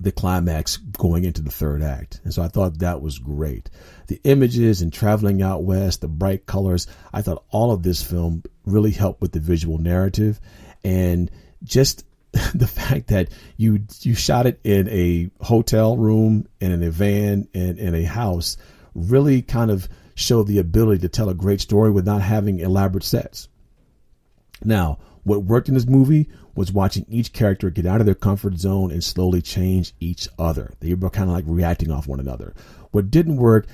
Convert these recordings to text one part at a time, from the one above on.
the climax going into the third act. And so I thought that was great. The images and traveling out west, the bright colors, I thought all of this film really helped with the visual narrative. And just the fact that you shot it in a hotel room and in a van and in a house really kind of showed the ability to tell a great story with not having elaborate sets. Now, what worked in this movie was watching each character get out of their comfort zone and slowly change each other. They were kind of like reacting off one another. What didn't work,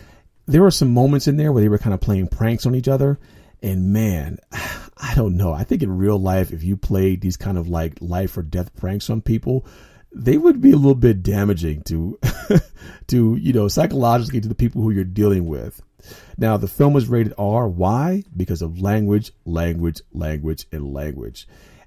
there were some moments in there where they were kind of playing pranks on each other. And man, I don't know. I think in real life, if you played these kind of like life or death pranks on people, they would be a little bit damaging to, psychologically to the people who you're dealing with. Now, the film was rated R. Why? Because of language.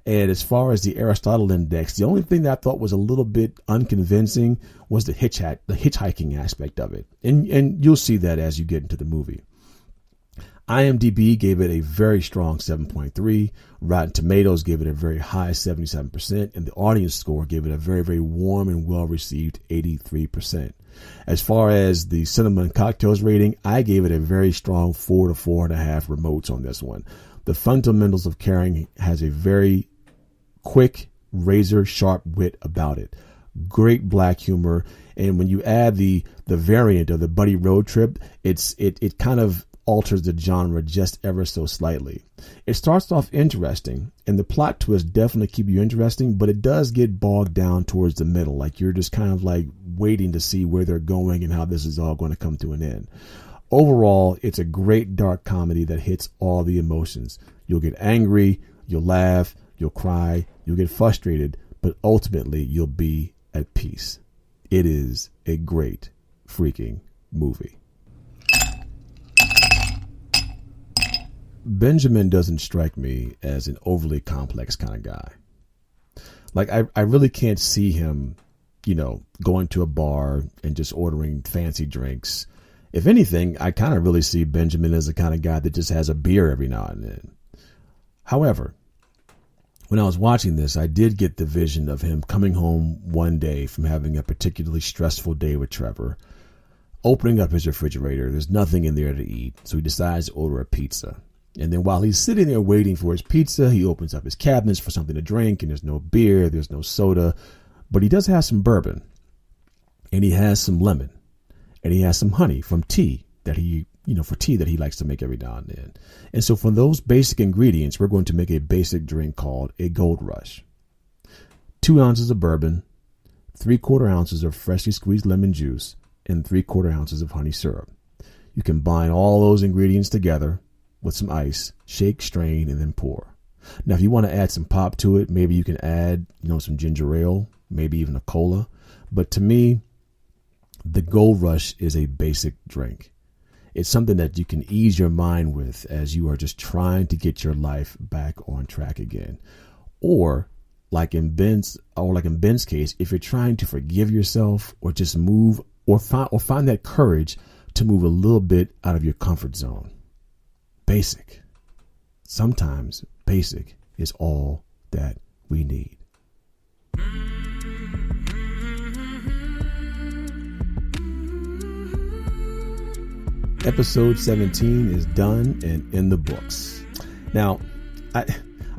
And as far as the Aristotle Index, the only thing that I thought was a little bit unconvincing was the hitchhiking aspect of it. And you'll see that as you get into the movie. IMDb gave it a very strong 7.3. Rotten Tomatoes gave it a very high 77%. And the audience score gave it a very, very warm and well-received 83%. As far as the Cinema and Cocktails rating, I gave it a very strong 4 to 4.5 remotes on this one. The Fundamentals of Caring has a very quick, razor-sharp wit about it. Great black humor. And when you add the variant of the buddy road trip, it kind of alters the genre just ever so slightly. It starts off interesting, and the plot twists definitely keep you interesting, but it does get bogged down towards the middle. Like you're just kind of like waiting to see where they're going and how this is all going to come to an end. Overall, it's a great dark comedy that hits all the emotions. You'll get angry, you'll laugh, you'll cry, you'll get frustrated, but ultimately you'll be at peace. It is a great freaking movie. Benjamin doesn't strike me as an overly complex kind of guy. Like I really can't see him, going to a bar and just ordering fancy drinks. If anything, I kind of really see Benjamin as the kind of guy that just has a beer every now and then. However, when I was watching this, I did get the vision of him coming home one day from having a particularly stressful day with Trevor, opening up his refrigerator. There's nothing in there to eat, so he decides to order a pizza. And then while he's sitting there waiting for his pizza, he opens up his cabinets for something to drink, and there's no beer, there's no soda, but he does have some bourbon, and he has some lemon, and he has some honey from tea that he likes to make every now and then. And so from those basic ingredients, we're going to make a basic drink called a Gold Rush. 2 ounces of bourbon, 3/4 ounces of freshly squeezed lemon juice, and 3/4 ounces of honey syrup. You combine all those ingredients together with some ice, shake, strain, and then pour. Now, if you want to add some pop to it, maybe you can add, some ginger ale, maybe even a cola. But to me, the Gold Rush is a basic drink. It's something that you can ease your mind with as you are just trying to get your life back on track again. Or like in Ben's case, if you're trying to forgive yourself or just move or find that courage to move a little bit out of your comfort zone. Basic. Sometimes basic is all that we need. Episode 17 is done and in the books. Now, I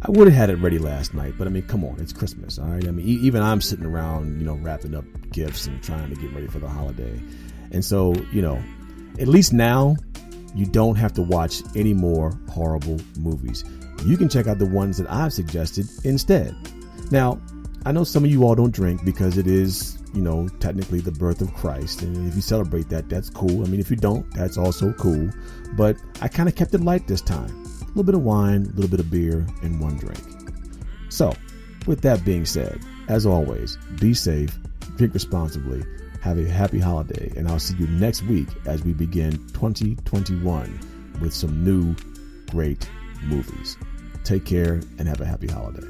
would have had it ready last night, but I mean, come on, it's Christmas, all right? I mean, even I'm sitting around, wrapping up gifts and trying to get ready for the holiday. And so, at least now, you don't have to watch any more horrible movies. You can check out the ones that I've suggested instead. Now, I know some of you all don't drink because it is, technically the birth of Christ. And if you celebrate that, that's cool. I mean, if you don't, that's also cool. But I kind of kept it light this time. A little bit of wine, a little bit of beer, and one drink. So, with that being said, as always, be safe, drink responsibly, have a happy holiday, and I'll see you next week as we begin 2021 with some new great movies. Take care and have a happy holiday.